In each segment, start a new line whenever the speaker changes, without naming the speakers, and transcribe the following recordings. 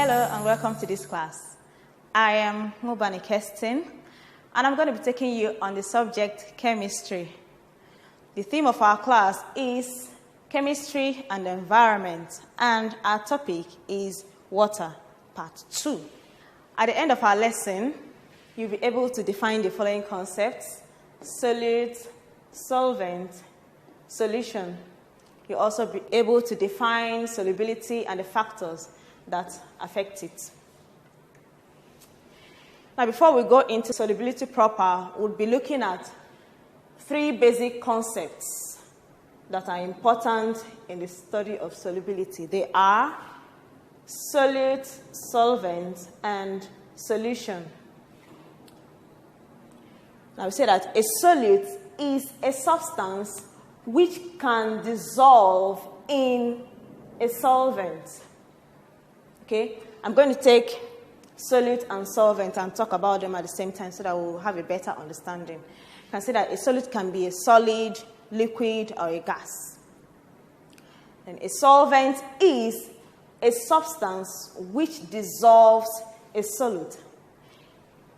Hello and welcome to this class. I am Mubani Kestin and I'm going to be taking you on the subject chemistry. The theme of our class is chemistry and environment, and our topic is water, part 2. At the end of our lesson, you'll be able to define the following concepts: solute, solvent, solution. You'll also be able to define solubility and the factors that affect it. Now, before we go into solubility proper, we'll be looking at 3 basic concepts that are important in the study of solubility. They are solute, solvent, and solution. Now, we say that a solute is a substance which can dissolve in a solvent. Okay, I'm going to take solute and solvent and talk about them at the same time so that we'll have a better understanding. You can say that a solute can be a solid, liquid, or a gas. And a solvent is a substance which dissolves a solute.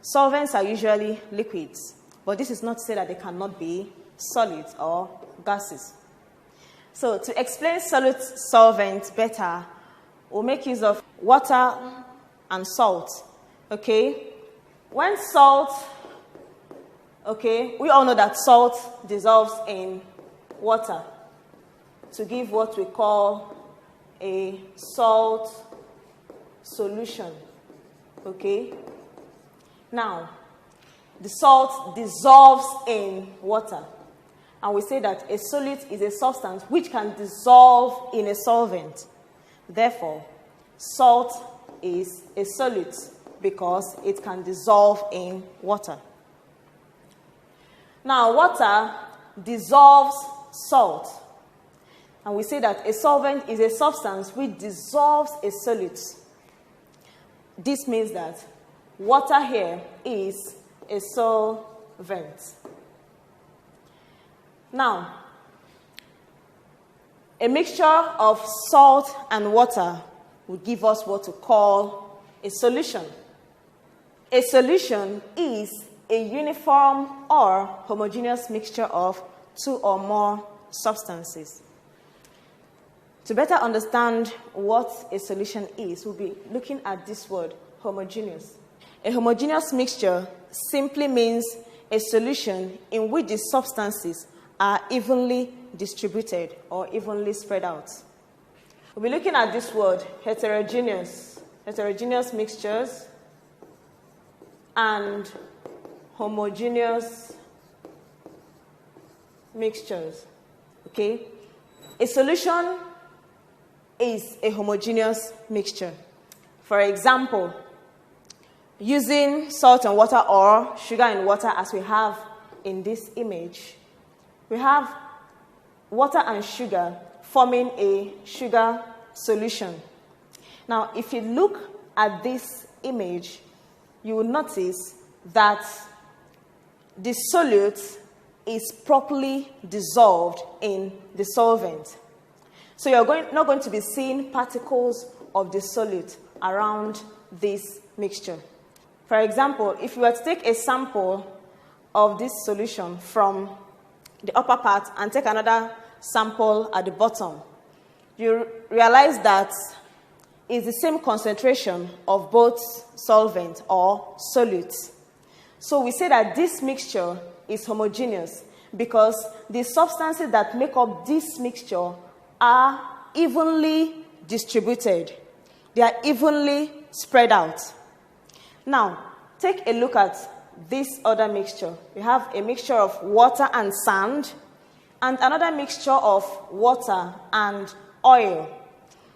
Solvents are usually liquids, but this is not to say that they cannot be solids or gases. So to explain solute solvent better, we'll make use of water and salt. Okay? When salt, okay, we all know that salt dissolves in water to give what we call a salt solution. Okay? Now, the salt dissolves in water. And we say that a solute is a substance which can dissolve in a solvent. Therefore, salt is a solute because it can dissolve in water. Now, water dissolves salt. And we say that a solvent is a substance which dissolves a solute. This means that water here is a solvent. Now, a mixture of salt and water will give us what we call a solution. A solution is a uniform or homogeneous mixture of 2 or more substances. To better understand what a solution is, we'll be looking at this word, homogeneous. A homogeneous mixture simply means a solution in which the substances are evenly distributed or evenly spread out. We'll be looking at this word, heterogeneous mixtures and homogeneous mixtures. Okay? A solution is a homogeneous mixture. For example, using salt and water or sugar and water as we have in this image, we have water and sugar forming a sugar solution. Now, if you look at this image, you will notice that the solute is properly dissolved in the solvent. So you're not going to be seeing particles of the solute around this mixture. For example, if you were to take a sample of this solution from the upper part and take another sample at the bottom, you realize that it's the same concentration of both solvent or solutes. So we say that this mixture is homogeneous because the substances that make up this mixture are evenly distributed. They are evenly spread out. Now, take a look at this other mixture. We have a mixture of water and sand and another mixture of water and oil.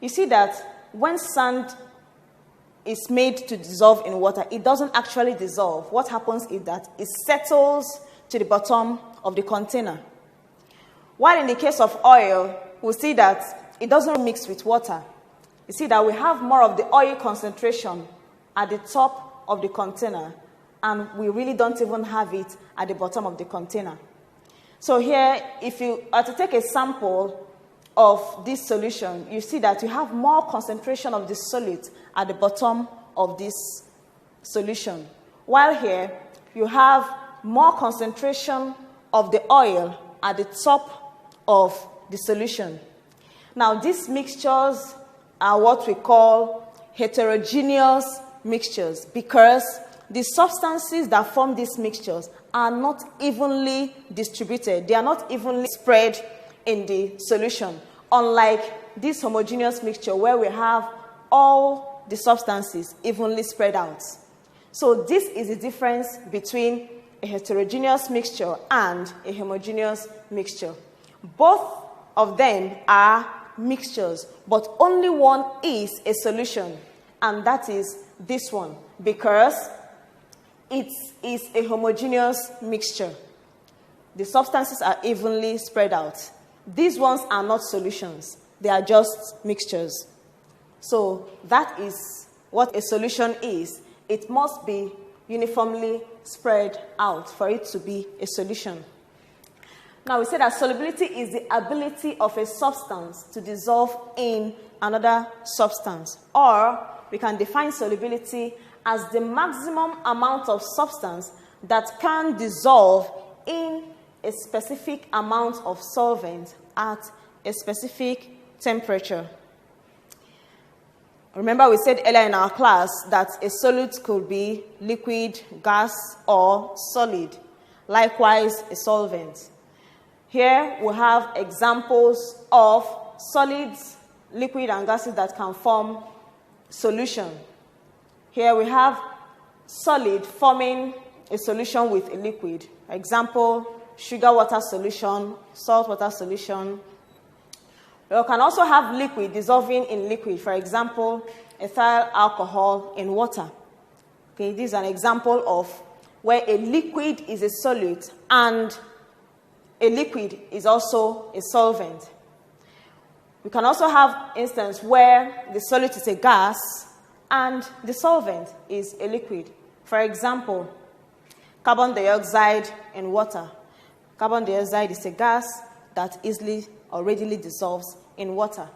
You see that when sand is made to dissolve in water, it doesn't actually dissolve. What happens is that it settles to the bottom of the container. While in the case of oil, we'll see that it doesn't mix with water. You see that we have more of the oil concentration at the top of the container, and we really don't even have it at the bottom of the container. So here, if you are to take a sample of this solution, you see that you have more concentration of the solute at the bottom of this solution. While here, you have more concentration of the oil at the top of the solution. Now, these mixtures are what we call heterogeneous mixtures because the substances that form these mixtures are not evenly distributed. They are not evenly spread in the solution, unlike this homogeneous mixture where we have all the substances evenly spread out. So this is the difference between a heterogeneous mixture and a homogeneous mixture. Both of them are mixtures, but only one is a solution, and that is this one, because it is a homogeneous mixture. The substances are evenly spread out. These ones are not solutions. They are just mixtures. So that is what a solution is. It must be uniformly spread out for it to be a solution. Now, we say that solubility is the ability of a substance to dissolve in another substance. Or we can define solubility as the maximum amount of substance that can dissolve in a specific amount of solvent at a specific temperature. Remember, we said earlier in our class that a solute could be liquid, gas, or solid. Likewise, a solvent. Here we have examples of solids, liquid, and gases that can form solution. Here we have solid forming a solution with a liquid. Example, sugar water solution, salt water solution. We can also have liquid dissolving in liquid. For example, ethyl alcohol in water. Okay, this is an example of where a liquid is a solute and a liquid is also a solvent. We can also have instance where the solute is a gas and the solvent is a liquid. For example, carbon dioxide in water. Carbon dioxide is a gas that easily or readily dissolves in water.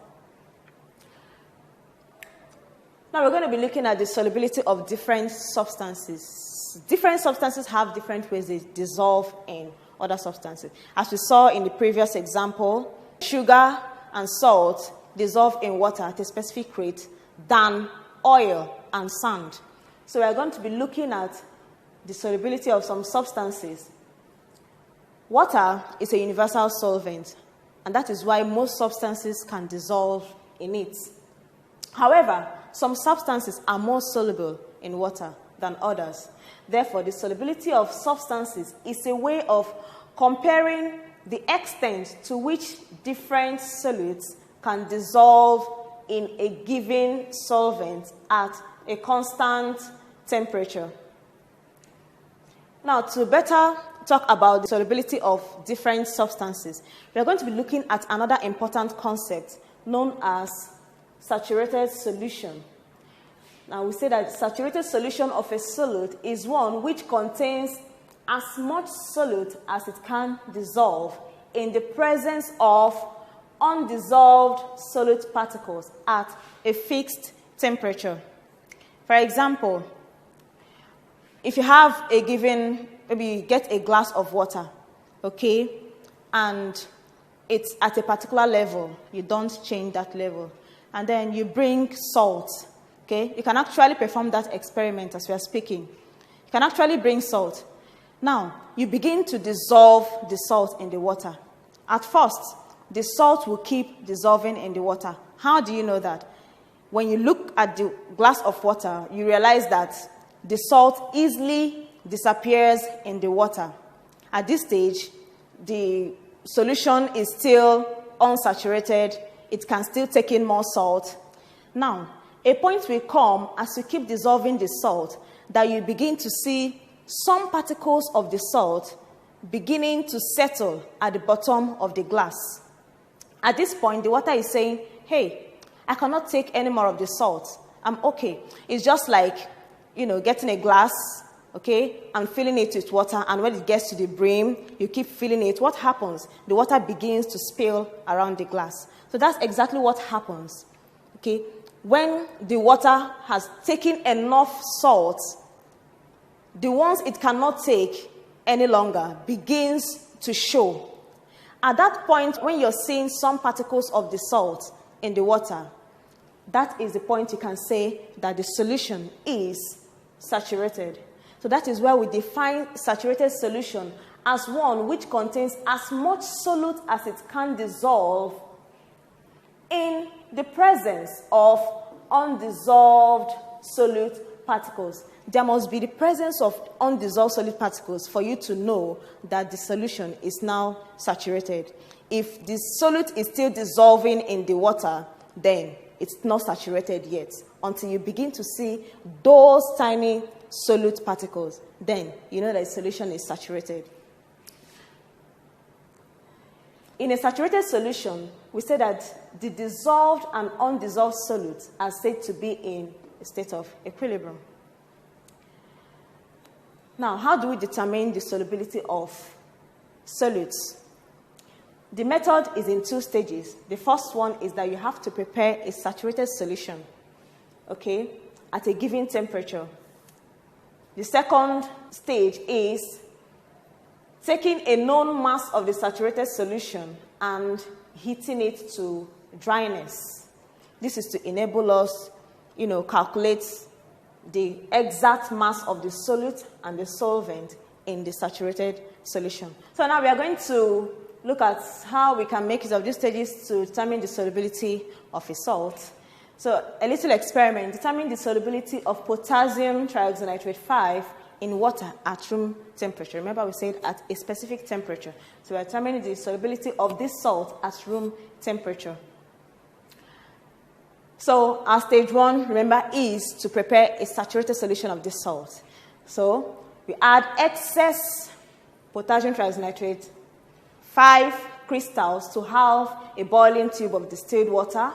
Now we're going to be looking at the solubility of different substances. Different substances have different ways they dissolve in other substances. As we saw in the previous example, sugar and salt dissolve in water at a specific rate than oil and sand. So we are going to be looking at the solubility of some substances. Water is a universal solvent, and that is why most substances can dissolve in it. However, some substances are more soluble in water than others. Therefore, the solubility of substances is a way of comparing the extent to which different solutes can dissolve in a given solvent at a constant temperature. Now, to better talk about the solubility of different substances, we are going to be looking at another important concept known as saturated solution. Now, we say that saturated solution of a solute is one which contains as much solute as it can dissolve in the presence of undissolved solute particles at a fixed temperature. For example, if you have a given, maybe you get a glass of water, okay, and it's at a particular level, you don't change that level, and then you bring salt, okay, you can actually perform that experiment as we are speaking. You can actually bring salt. Now, you begin to dissolve the salt in the water. At first, the salt will keep dissolving in the water. How do you know that? When you look at the glass of water, you realize that the salt easily disappears in the water. At this stage, the solution is still unsaturated. It can still take in more salt. Now, a point will come as you keep dissolving the salt that you begin to see some particles of the salt beginning to settle at the bottom of the glass. At this point, the water is saying, hey, I cannot take any more of the salt. I'm okay. It's just like, getting a glass, okay, and filling it with water, and when it gets to the brim, you keep filling it. What happens? The water begins to spill around the glass. So that's exactly what happens. Okay? When the water has taken enough salt, the ones it cannot take any longer begins to show. At that point, when you're seeing some particles of the salt in the water, that is the point you can say that the solution is saturated. So that is where we define saturated solution as one which contains as much solute as it can dissolve in the presence of undissolved solute particles. There must be the presence of undissolved solute particles for you to know that the solution is now saturated. If the solute is still dissolving in the water, then it's not saturated yet. Until you begin to see those tiny solute particles, then you know that the solution is saturated. In a saturated solution, we say that the dissolved and undissolved solutes are said to be in a state of equilibrium. Now, how do we determine the solubility of solutes? The method is in two stages. The first one is that you have to prepare a saturated solution, okay, at a given temperature. The second stage is taking a known mass of the saturated solution and heating it to dryness. This is to enable us, calculate the exact mass of the solute and the solvent in the saturated solution. So now we are going to look at how we can make use of these stages to determine the solubility of a salt. So a little experiment: determine the solubility of potassium trioxynitrate 5 in water at room temperature. Remember, we said at a specific temperature. So we're determining the solubility of this salt at room temperature. So our stage one, remember, is to prepare a saturated solution of this salt. So we add excess potassium trioxynitrate 5 crystals to have a boiling tube of distilled water.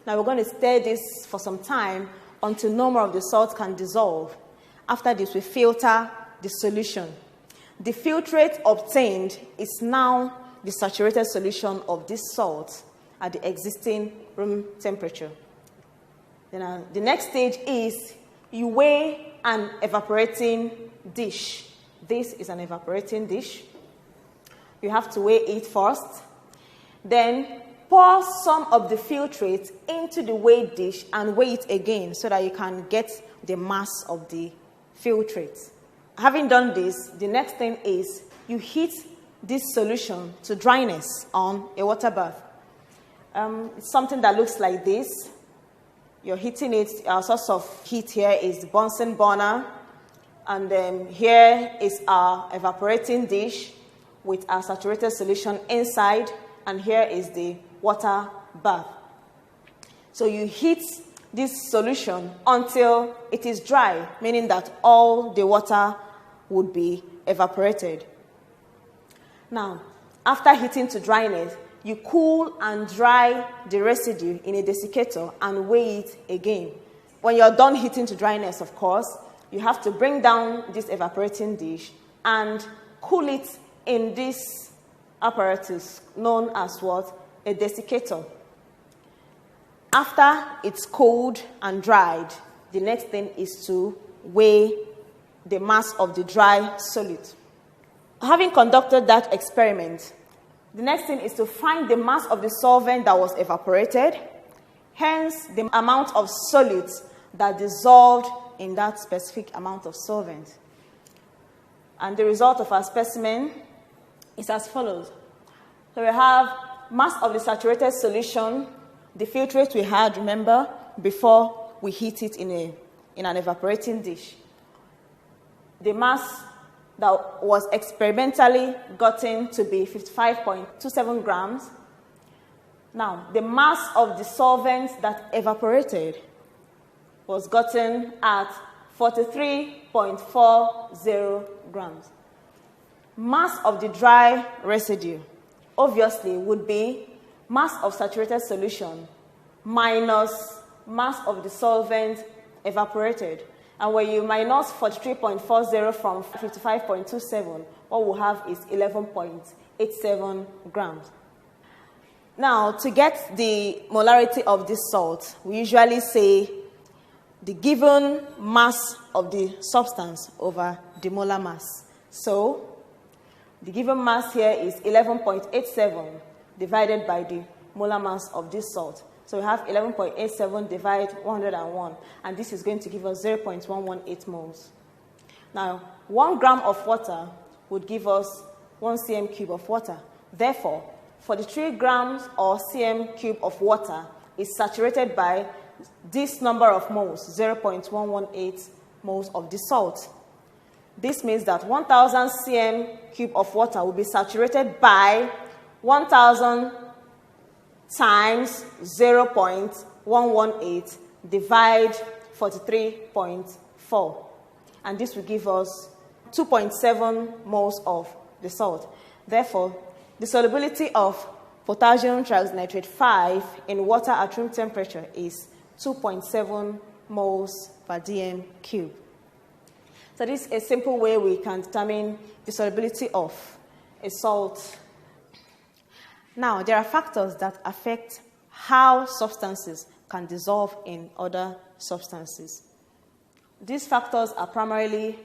Now we're going to stir this for some time until no more of the salt can dissolve. After this, we filter the solution. The filtrate obtained is now the saturated solution of this salt at the existing room temperature. Then the next stage is you weigh an evaporating dish. This is an evaporating dish. You have to weigh it first. Then pour some of the filtrate into the weighed dish and weigh it again so that you can get the mass of the filtrate. Having done this, the next thing is you heat this solution to dryness on a water bath. It's something that looks like this. You're heating it. Our source of heat here is the Bunsen burner. And then here is our evaporating dish with our saturated solution inside. And here is the water bath. So you heat this solution until it is dry, meaning that all the water would be evaporated. Now, after heating to dryness, you cool and dry the residue in a desiccator and weigh it again. When you're done heating to dryness, of course, you have to bring down this evaporating dish and cool it in this apparatus known as what? A desiccator. After it's cooled and dried, the next thing is to weigh the mass of the dry solid. Having conducted that experiment, the next thing is to find the mass of the solvent that was evaporated, hence the amount of solute that dissolved in that specific amount of solvent. And the result of our specimen is as follows. So we have mass of the saturated solution, the filtrate we had, remember, before we heat it in an evaporating dish. The mass that was experimentally gotten to be 55.27 grams. Now, the mass of the solvent that evaporated was gotten at 43.40 grams. Mass of the dry residue, obviously, would be mass of saturated solution minus mass of the solvent evaporated. And when you minus 43.40 from 55.27, what we'll have is 11.87 grams. Now, to get the molarity of this salt, we usually say the given mass of the substance over the molar mass. So, the given mass here is 11.87 divided by the molar mass of this salt. So we have 11.87 divided 101, and this is going to give us 0.118 moles. Now, 1 gram of water would give us 1 cm cube of water. Therefore, for the 3 grams or cm cube of water is saturated by this number of moles, 0.118 moles of the salt. This means that 1,000 cm cube of water will be saturated by 1,000 times 0.118 divide 43.4. And this will give us 2.7 moles of the salt. Therefore, the solubility of potassium trinitrate 5 in water at room temperature is 2.7 moles per dm cube. So this is a simple way we can determine the solubility of a salt. Now, there are factors that affect how substances can dissolve in other substances. These factors are primarily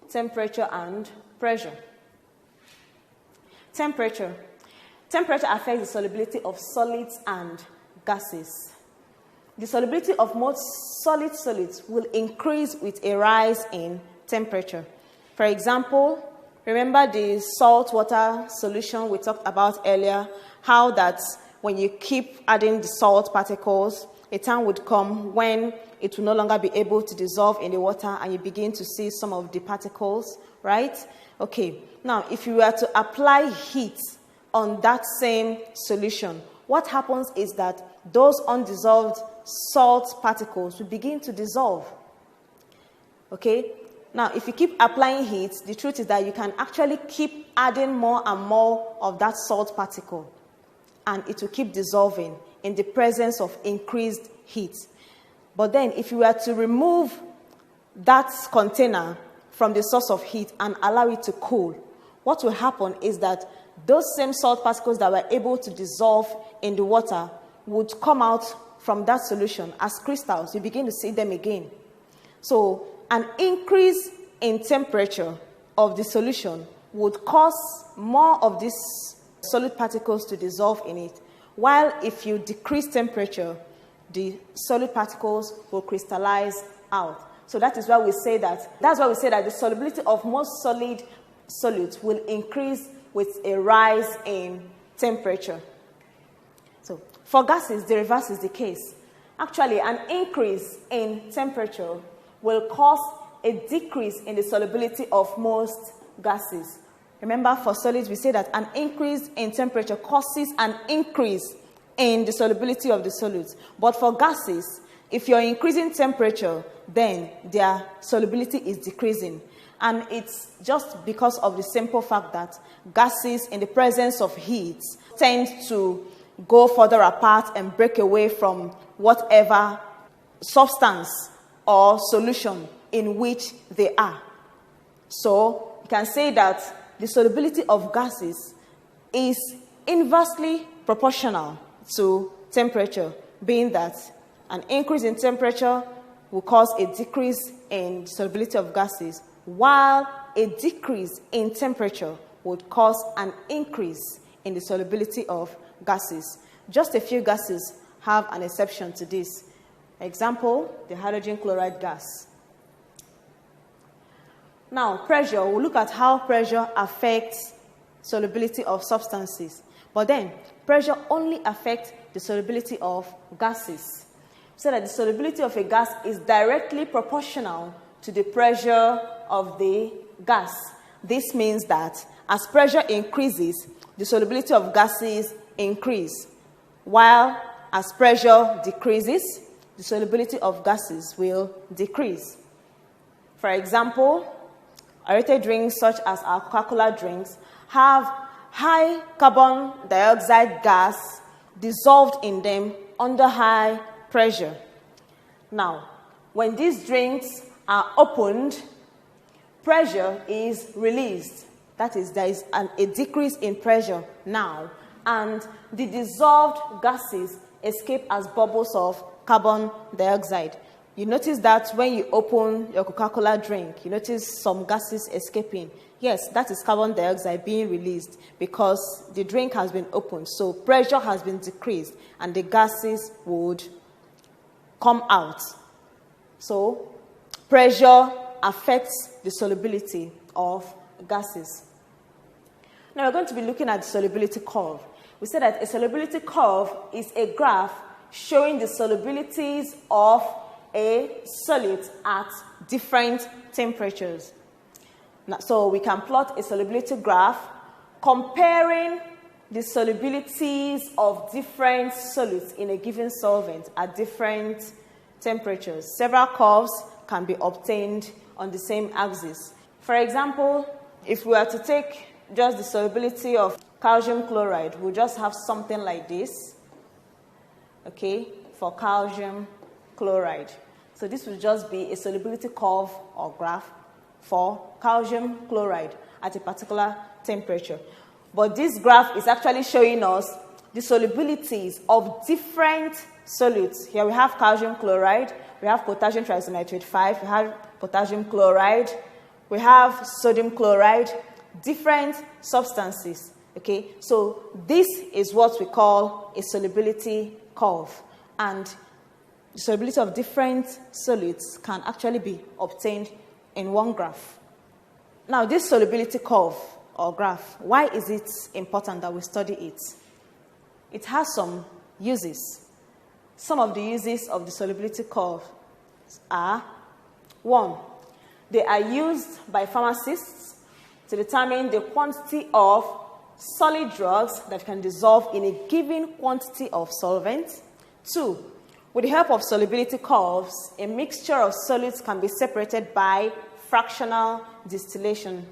temperature and pressure. Temperature. Temperature affects the solubility of solids and gases. The solubility of most solid solids will increase with a rise in temperature. For example, remember the salt water solution we talked about earlier, how that when you keep adding the salt particles, a time would come when it will no longer be able to dissolve in the water and you begin to see some of the particles, right? Okay, now if you were to apply heat on that same solution, what happens is that those undissolved salt particles will begin to dissolve. Okay? Now, if you keep applying heat, the truth is that you can actually keep adding more and more of that salt particle, and it will keep dissolving in the presence of increased heat. But then, if you were to remove that container from the source of heat and allow it to cool, what will happen is that those same salt particles that were able to dissolve in the water would come out from that solution as crystals. You begin to see them again. So, an increase in temperature of the solution would cause more of these solid particles to dissolve in it, while if you decrease temperature, the solid particles will crystallize out. So that is why we say that. That's why we say that the solubility of most solid solids will increase with a rise in temperature. So for gases, the reverse is the case. Actually, an increase in temperature will cause a decrease in the solubility of most gases. Remember, for solids, we say that an increase in temperature causes an increase in the solubility of the solids. But for gases, if you're increasing temperature, then their solubility is decreasing. And it's just because of the simple fact that gases in the presence of heat tend to go further apart and break away from whatever substance or solution in which they are. So you can say that the solubility of gases is inversely proportional to temperature, being that an increase in temperature will cause a decrease in the solubility of gases, while a decrease in temperature would cause an increase in the solubility of gases. Just a few gases have an exception to this. Example, the hydrogen chloride gas. Now, pressure. We'll look at how pressure affects solubility of substances. But then, pressure only affects the solubility of gases. So that the solubility of a gas is directly proportional to the pressure of the gas. This means that as pressure increases, the solubility of gases increase, while as pressure decreases, the solubility of gases will decrease. For example, aerated drinks such as our Coca-Cola drinks have high carbon dioxide gas dissolved in them under high pressure. Now, when these drinks are opened, pressure is released. That is, there is a decrease in pressure now, and the dissolved gases escape as bubbles of carbon dioxide. You notice that when you open your Coca-Cola drink, you notice some gases escaping. Yes, that is carbon dioxide being released because the drink has been opened. So pressure has been decreased and the gases would come out. So pressure affects the solubility of gases. Now we're going to be looking at the solubility curve. We said that a solubility curve is a graph showing the solubilities of a solid at different temperatures. Now, so we can plot a solubility graph comparing the solubilities of different solids in a given solvent at different temperatures. Several curves can be obtained on the same axis. For example, if we were to take just the solubility of calcium chloride, we'll just have something like this, okay, for calcium chloride. So this will just be a solubility curve or graph for calcium chloride at a particular temperature. But this graph is actually showing us the solubilities of different solutes. Here we have calcium chloride, we have potassium triisonitrate 5, we have potassium chloride, we have sodium chloride, different substances. Okay, so this is what we call a solubility curve, and the solubility of different solids can actually be obtained in one graph. Now, this solubility curve or graph, why is it important that we study it? It has some uses. Some of the uses of the solubility curve are: 1, they are used by pharmacists to determine the quantity of solid drugs that can dissolve in a given quantity of solvent. 2, with the help of solubility curves, a mixture of solids can be separated by fractional distillation.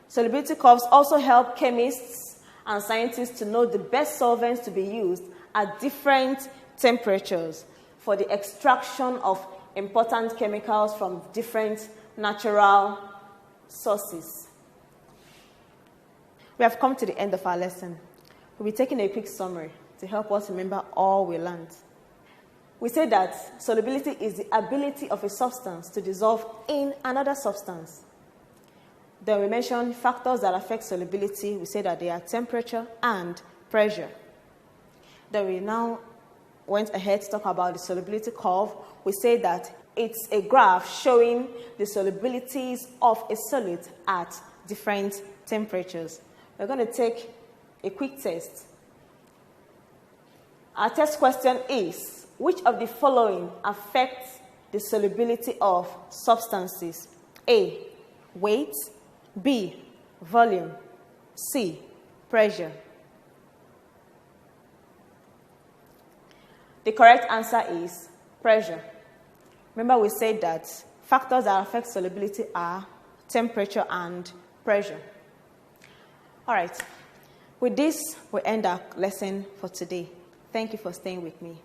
Solubility curves also help chemists and scientists to know the best solvents to be used at different temperatures for the extraction of important chemicals from different natural sources. We have come to the end of our lesson. We'll be taking a quick summary to help us remember all we learned. We said that solubility is the ability of a substance to dissolve in another substance. Then we mentioned factors that affect solubility. We said that they are temperature and pressure. Then we now went ahead to talk about the solubility curve. We said that it's a graph showing the solubilities of a solid at different temperatures. We're going to take a quick test. Our test question is, which of the following affects the solubility of substances? A, weight. B, volume. C, pressure. The correct answer is pressure. Remember, we said that factors that affect solubility are temperature and pressure. All right. With this, we end our lesson for today. Thank you for staying with me.